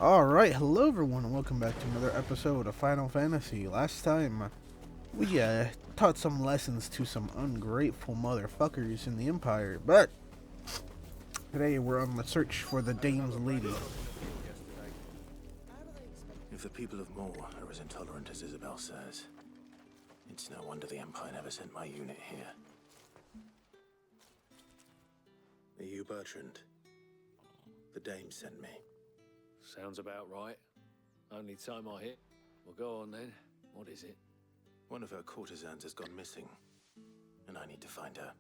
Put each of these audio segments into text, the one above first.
Alright, hello everyone, and welcome back to another episode of Final Fantasy. Last time, we taught some lessons to some ungrateful motherfuckers in the Empire, but today we're on the search for the Dame's Lady. If the people of Moor are as intolerant as Isabel says, it's no wonder the Empire never sent my unit here. Are you Bertrand? The Dame sent me. Sounds about right. Only time I hit. Well, go on then. What is it? One of her courtesans has gone missing, and I need to find her.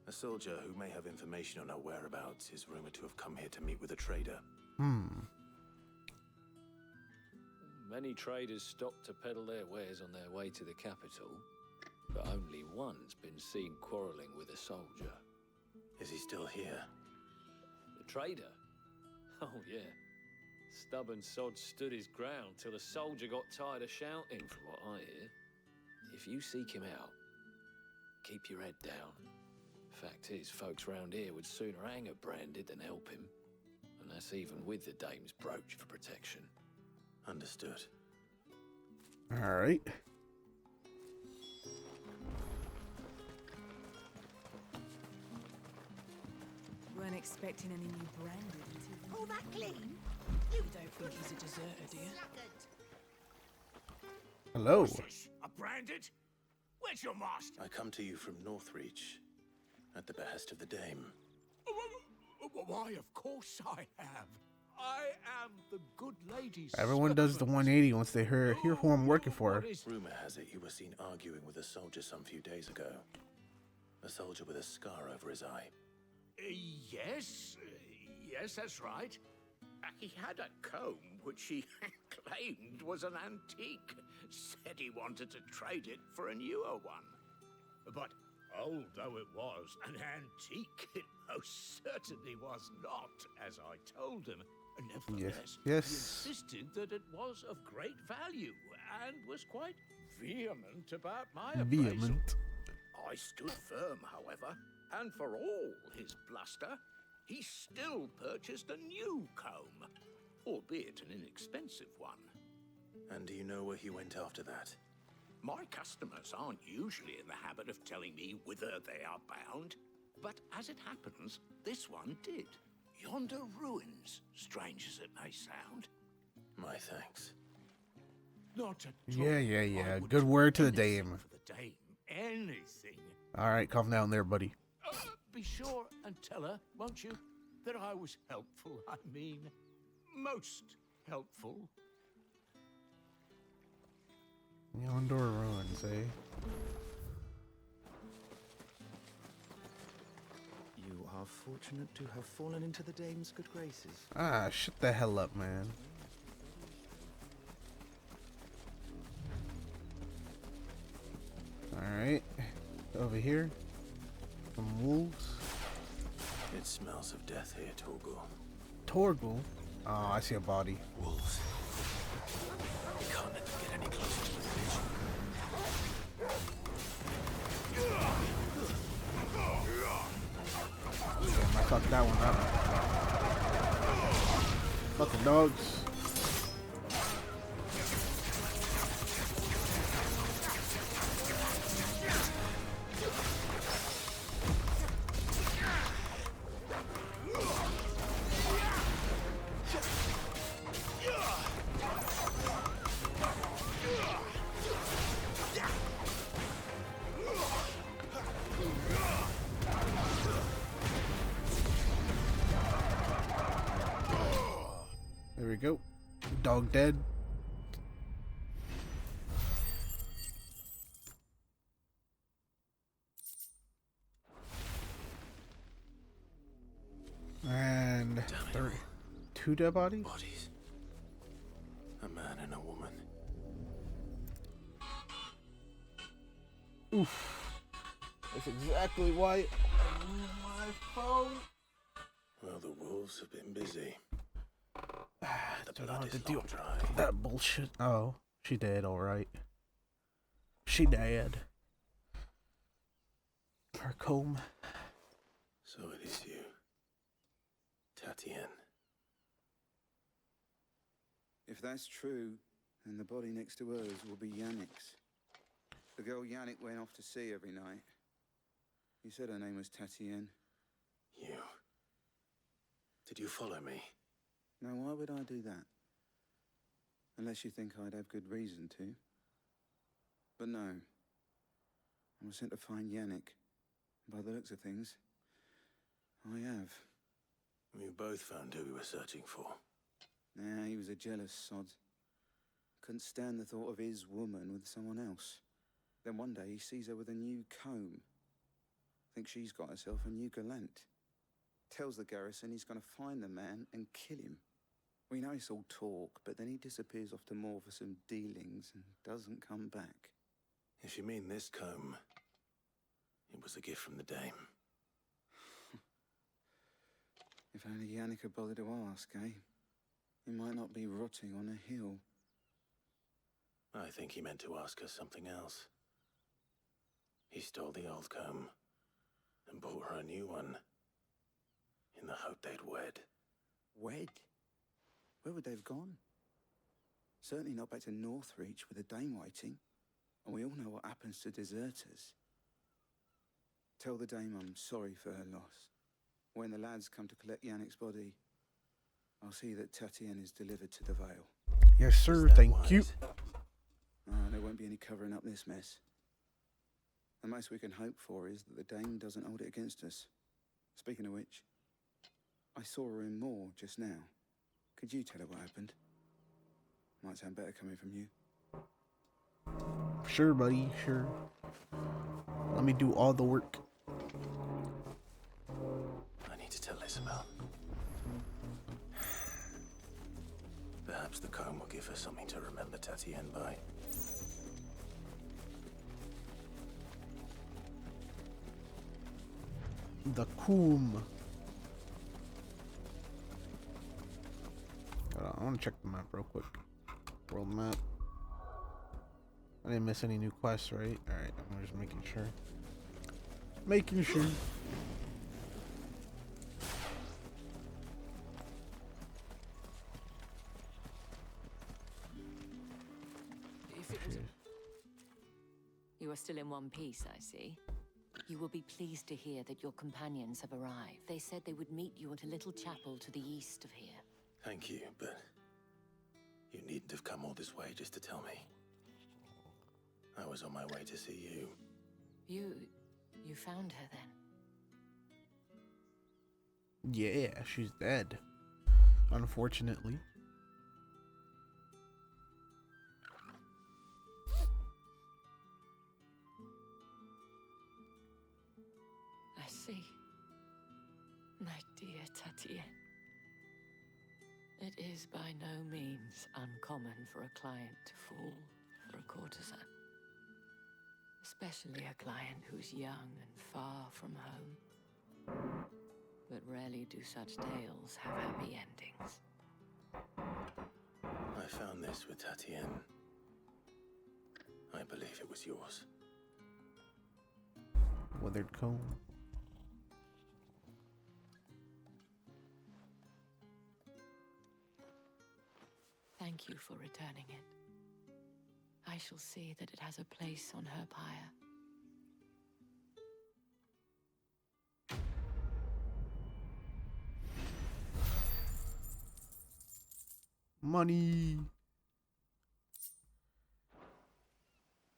A soldier who may have information on her whereabouts is rumored to have come here to meet with a trader. Many traders stop to peddle their wares on their way to the capital, but only one's been seen quarreling with a soldier. Is he still here? The trader? Oh, yeah. Stubborn sod stood his ground till the soldier got tired of shouting, from what I hear. If you seek him out, keep your head down. Fact is, folks round here would sooner hang a branded than help him. And that's even with the dame's brooch for protection. Understood. Alright. Weren't expecting any new branded until... All that clean? You don't think he's a deserter, do you? Hello. A branded? Where's your master? I come to you from Northreach, at the behest of the Dame. Why, of course I have. I am the good lady's Everyone does the 180 once they hear who I'm working for. Rumor has it you were seen arguing with a soldier some few days ago. A soldier with a scar over his eye. Yes, that's right. He had a comb which he claimed was an antique. Said he wanted to trade it for a newer one. But old though it was, an antique it most certainly was not, as I told him. Nevertheless, Yes. he insisted that it was of great value and was quite vehement about my appraisal. Vehement. I stood firm, however, and for all his bluster, he still purchased a new comb, albeit an inexpensive one. And do you know where he went after that? My customers aren't usually in the habit of telling me whither they are bound, but as it happens, this one did. Yonder ruins, strange as it may sound. My thanks. Not at Yeah. all. I would Good do word to the anything Dame. for the Dame, anything. Alright, calm down there, buddy. Be sure and tell her, won't you, that I was helpful. I mean, most helpful. Yonder ruins, eh? You are fortunate to have fallen into the Dame's good graces. Ah, shut the hell up, man. Alright. Over here. Some wolves. It smells of death here, Torgal. Torgal? Oh, I see a body. Wolves. We can't let them get any closer to the village. Damn, I fucked that one up. Fucking dogs. There we go. Dog dead. And two dead bodies? Bodies. A man and a woman. Oof. That's exactly why I need my phone. Well, the wolves have been busy. The Don't blood have to is deal not dry. with that bullshit. Oh, she dead, alright. She dead. Her comb. So it is you, Tatienne. If that's true, then the body next to hers will be Yannick's. The girl Yannick went off to sea every night. He said her name was Tatienne. You... Did you follow me? Now, why would I do that? Unless you think I'd have good reason to. But no. I was sent to find Yannick. By the looks of things, I have. We both found who we were searching for. Nah, he was a jealous sod. Couldn't stand the thought of his woman with someone else. Then one day he sees her with a new comb. Thinks she's got herself a new gallant. Tells the garrison he's gonna find the man and kill him. We know it's all talk, but then he disappears off to more for some dealings and doesn't come back. If you mean this comb, it was a gift from the dame. If only Yannick had bothered to ask, eh? He might not be rotting on a hill. I think he meant to ask us something else. He stole the old comb and bought her a new one in the hope they'd wed. Wed? Where would they have gone? Certainly not back to Northreach with a dame waiting. And we all know what happens to deserters. Tell the dame I'm sorry for her loss. When the lads come to collect Yannick's body, I'll see that Tatienne is delivered to the Vale. Yes, sir. Thank you. There won't be any covering up this mess. The most we can hope for is that the dame doesn't hold it against us. Speaking of which, I saw her in Moor just now. Could you tell her what happened? Might sound better coming from you. Sure, buddy. Sure. Let me do all the work. I need to tell Isabel. Perhaps the comb will give her something to remember Tatienne by. The comb. Hold on, I want to check the map real quick. World map. I didn't miss any new quests, right? Alright, I'm just making sure. Making sure. You are still in one piece, I see. You will be pleased to hear that your companions have arrived. They said they would meet you at a little chapel to the east of here. Thank you, but you needn't have come all this way just to tell me. I was on my way to see you. You found her then? Yeah, she's dead. Unfortunately. I see. My dear Tatienne. It is by no means uncommon for a client to fall for a courtesan. Especially a client who's young and far from home. But rarely do such tales have happy endings. I found this with Tatienne. I believe it was yours. Withered comb. Thank you for returning it. I shall see that it has a place on her pyre. Money.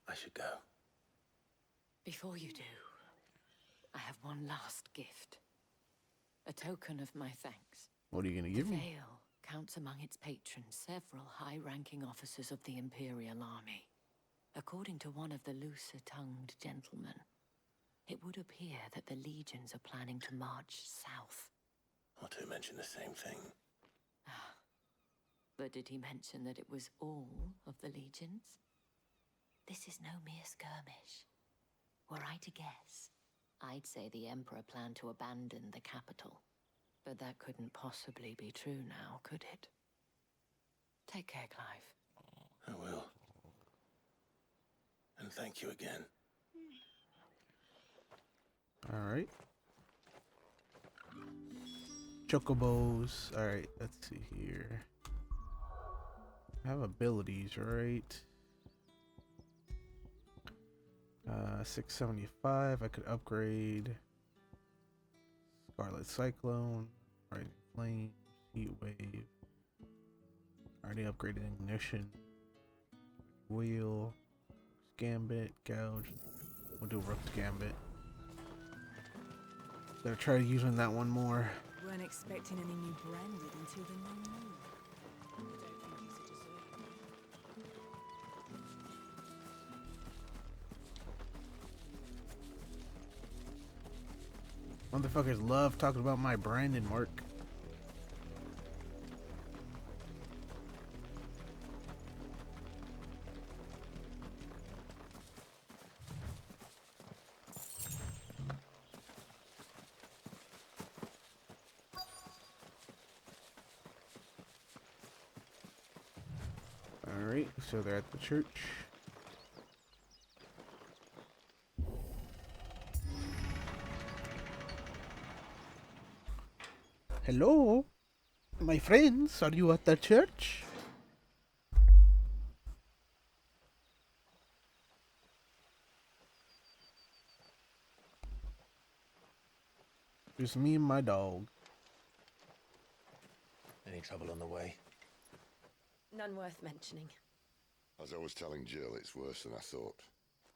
I should go. Before you do, I have one last gift. A token of my thanks. What are you gonna give The me? Vale counts among its patrons several high-ranking officers of the Imperial Army. According to one of the looser-tongued gentlemen, it would appear that the legions are planning to march south. Or to mention the same thing. But did he mention that it was all of the legions? This is no mere skirmish. Were I to guess, I'd say the Emperor planned to abandon the capital. But that couldn't possibly be true now, could it? Take care, Clive. I will. And thank you again. Alright. Chocobos. Alright, let's see here. I have abilities, right? 675. I could upgrade Scarlet Cyclone, Bright Flame, Heat Wave. Already upgraded Ignition, Wheel, Gambit, Gouge. We'll do Rook's Gambit. Gotta try using that one more. Weren't expecting any new branded until the new moon. I don't think you should deserve Motherfuckers love talking about my branding work. Alright, so they're at the church. Hello? My friends, are you at the church? Just me and my dog. Any trouble on the way? None worth mentioning. As I was telling Jill, it's worse than I thought.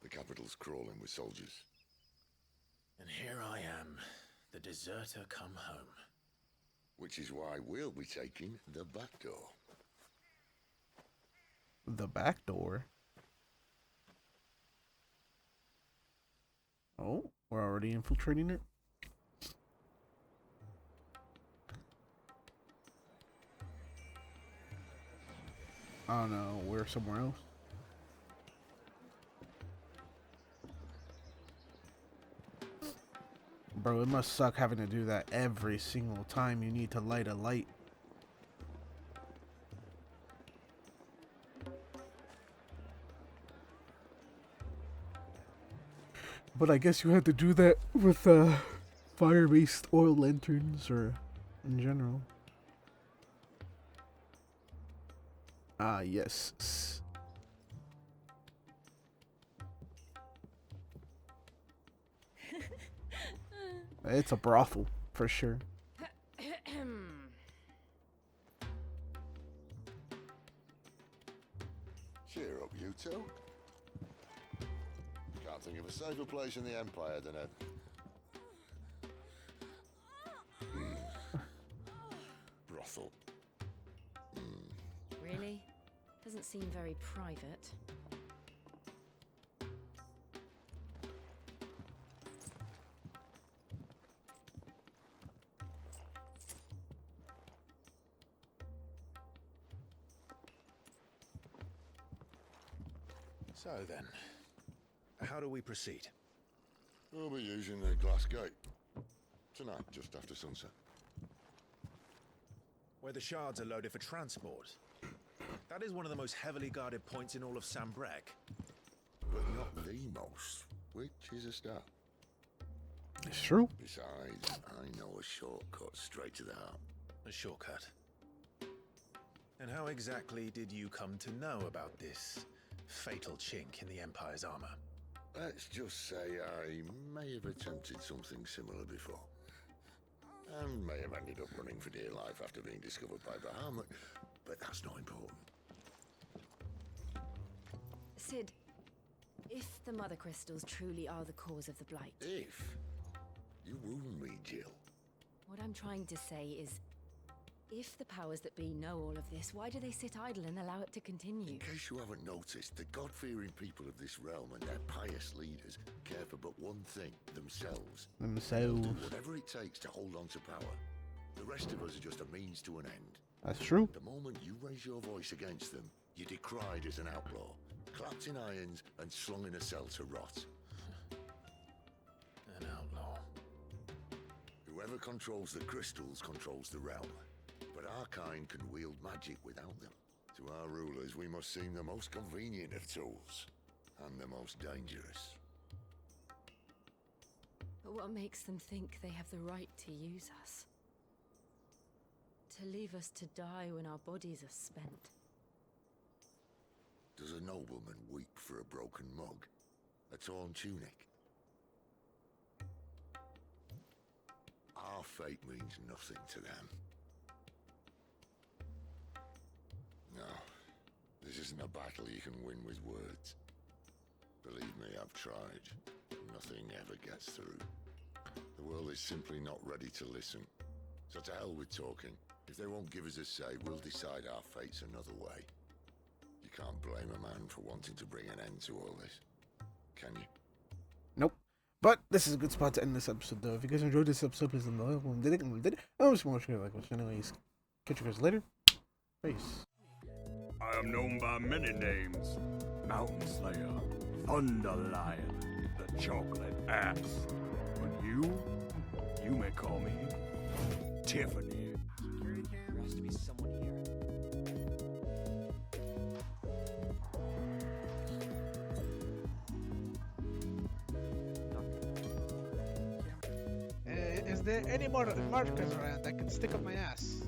The capital's crawling with soldiers. And here I am, the deserter come home. Which is why we'll be taking the back door. The back door? Oh, we're already infiltrating it? Oh no, we're somewhere else. Bro, it must suck having to do that every single time you need to light a light. But I guess you had to do that with fire-based oil lanterns or in general. Ah, yes. It's a brothel, for sure. Cheer up, you two. Can't think of a safer place in the Empire than a... brothel. Really? Doesn't seem very private. So then, how do we proceed? We'll be using the glass gate. Tonight, just after sunset. Where the shards are loaded for transport. That is one of the most heavily guarded points in all of Sanbreque. But not the most, which is a start. It's true. Besides, I know a shortcut straight to the heart. A shortcut. And how exactly did you come to know about this fatal chink in the Empire's armor? Let's just say I may have attempted something similar before. And may have ended up running for dear life after being discovered by Bahamut, but that's not important. Sid, if the Mother Crystals truly are the cause of the Blight... If? You wound me, Jill. What I'm trying to say is, if the powers that be know all of this, why do they sit idle and allow it to continue? In case you haven't noticed, the God-fearing people of this realm and their pious leaders care for but one thing, themselves. They'll do whatever it takes to hold on to power. The rest of us are just a means to an end. That's true. The moment you raise your voice against them, you're decried as an outlaw, clapped in irons and slung in a cell to rot. An outlaw. Whoever controls the crystals controls the realm. But our kind can wield magic without them. To our rulers, we must seem the most convenient of tools, and the most dangerous. But what makes them think they have the right to use us? To leave us to die when our bodies are spent? nobleman weep for a broken mug, a torn tunic? Our fate means nothing to them. No, this isn't a battle you can win with words. Believe me, I've tried. Nothing ever gets through. The world is simply not ready to listen. So to hell with talking. If they won't give us a say, we'll decide our fates another way. You can't blame a man for wanting to bring an end to all this, can you? Nope. But this is a good spot to end this episode, though. If you guys enjoyed this episode, please let me know. Did it? I'm just going to like this. Anyways, catch you guys later. Peace. I am known by many names. Mountain Slayer, Thunder Lion, the Chocolate Axe. But you may call me Tiffany. There has to be someone here. Is there any more markers around I can stick up my ass?